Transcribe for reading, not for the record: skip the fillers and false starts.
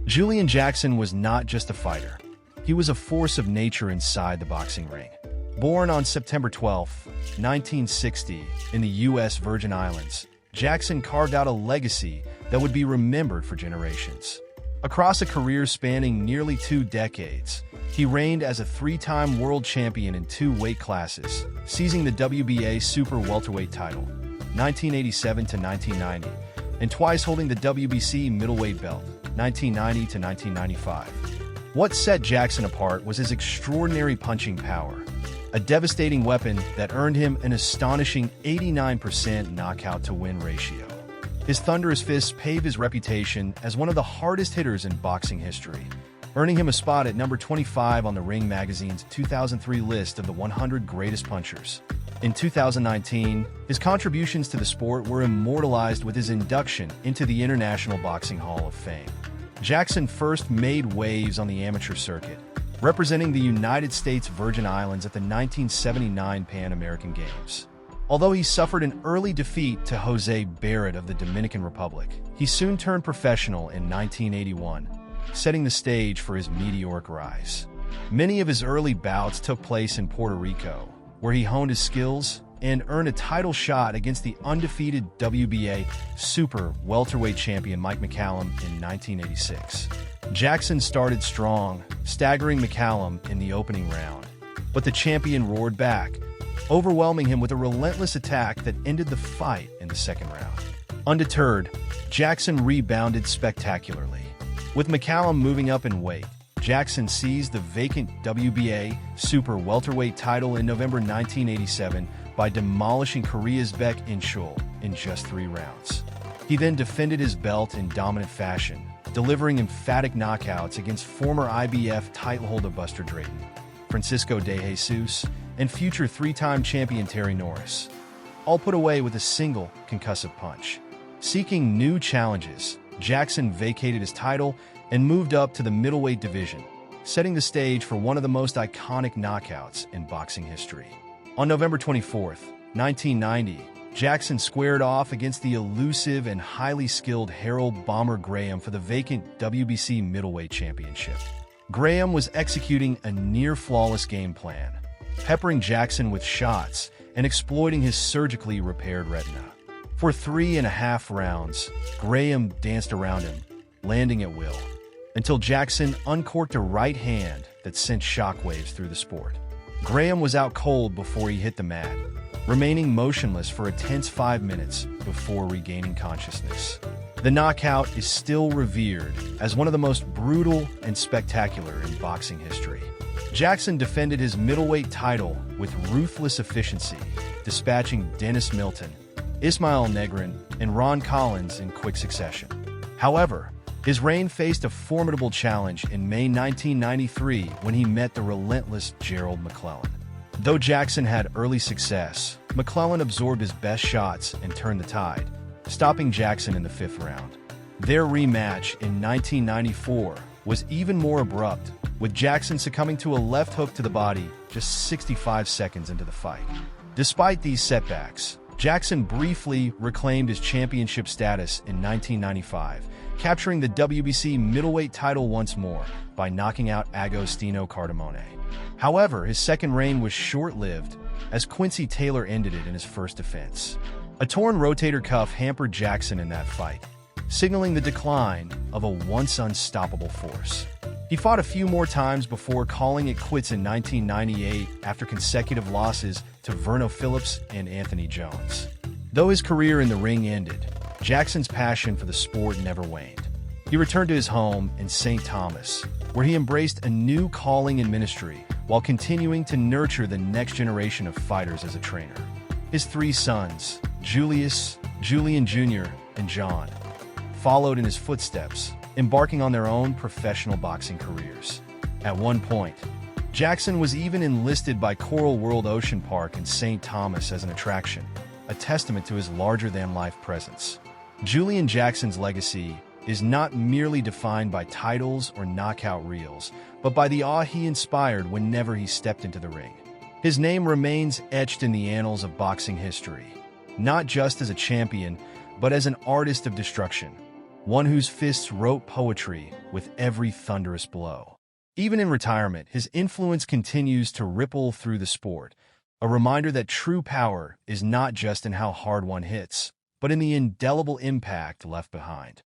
Julian Jackson was not just a fighter. He was a force of nature inside the boxing ring. Born on September 12, 1960, in the U.S. Virgin Islands, Jackson carved out a legacy that would be remembered for generations. Across a career spanning nearly 2 decades, he reigned as a 3-time world champion in 2 weight classes, seizing the WBA super welterweight title, 1987 to 1990, and twice holding the WBC middleweight belt, 1990 to 1995. What set Jackson apart was his extraordinary punching power, a devastating weapon that earned him an astonishing 89% knockout-to-win ratio. His thunderous fists paved his reputation as one of the hardest hitters in boxing history, earning him a spot at number 25 on the Ring magazine's 2003 list of the 100 greatest punchers. In 2019, his contributions to the sport were immortalized with his induction into the International Boxing Hall of Fame. Jackson first made waves on the amateur circuit, representing the United States Virgin Islands at the 1979 Pan American Games. Although he suffered an early defeat to Jose Barrett of the Dominican Republic, he soon turned professional in 1981, setting the stage for his meteoric rise. Many of his early bouts took place in Puerto Rico, where he honed his skills and earned a title shot against the undefeated WBA super welterweight champion Mike McCallum in 1986. Jackson started strong, staggering McCallum in the opening round, but the champion roared back, overwhelming him with a relentless attack that ended the fight in the second round. Undeterred, Jackson rebounded spectacularly. With McCallum moving up in weight, Jackson seized the vacant WBA super welterweight title in November 1987 by demolishing Korea's Baek In-chul in just 3 rounds. He then defended his belt in dominant fashion, delivering emphatic knockouts against former IBF titleholder Buster Drayton, Francisco de Jesus, and future 3-time champion Terry Norris, all put away with a single concussive punch. Seeking new challenges, Jackson vacated his title and moved up to the middleweight division, setting the stage for one of the most iconic knockouts in boxing history. On November 24, 1990, Jackson squared off against the elusive and highly skilled Harold Bomber Graham for the vacant WBC middleweight championship. Graham was executing a near-flawless game plan, peppering Jackson with shots and exploiting his surgically repaired retina. For 3.5 rounds, Graham danced around him, landing at will, until Jackson uncorked a right hand that sent shockwaves through the sport. Graham was out cold before he hit the mat, remaining motionless for a tense 5 minutes before regaining consciousness. The knockout is still revered as one of the most brutal and spectacular in boxing history. Jackson defended his middleweight title with ruthless efficiency, dispatching Dennis Milton, Ismail Negrin, and Ron Collins in quick succession. However, his reign faced a formidable challenge in May 1993 when he met the relentless Gerald McClellan. Though Jackson had early success, McClellan absorbed his best shots and turned the tide, stopping Jackson in the 5th round. Their rematch in 1994 was even more abrupt, with Jackson succumbing to a left hook to the body just 65 seconds into the fight. Despite these setbacks, Jackson briefly reclaimed his championship status in 1995, capturing the WBC middleweight title once more by knocking out Agostino Cardamone. However, his second reign was short-lived, as Quincy Taylor ended it in his first defense. A torn rotator cuff hampered Jackson in that fight, signaling the decline of a once unstoppable force. He fought a few more times before calling it quits in 1998 after consecutive losses to Verno Phillips and Anthony Jones. Though his career in the ring ended, Jackson's passion for the sport never waned. He returned to his home in St. Thomas, where he embraced a new calling in ministry while continuing to nurture the next generation of fighters as a trainer. His 3 sons, Julius, Julian Jr., and John, followed in his footsteps, embarking on their own professional boxing careers. At one point, Jackson was even enlisted by Coral World Ocean Park in St. Thomas as an attraction, a testament to his larger-than-life presence. Julian Jackson's legacy is not merely defined by titles or knockout reels, but by the awe he inspired whenever he stepped into the ring. His name remains etched in the annals of boxing history, not just as a champion, but as an artist of destruction, one whose fists wrote poetry with every thunderous blow. Even in retirement, his influence continues to ripple through the sport, a reminder that true power is not just in how hard one hits, but in the indelible impact left behind.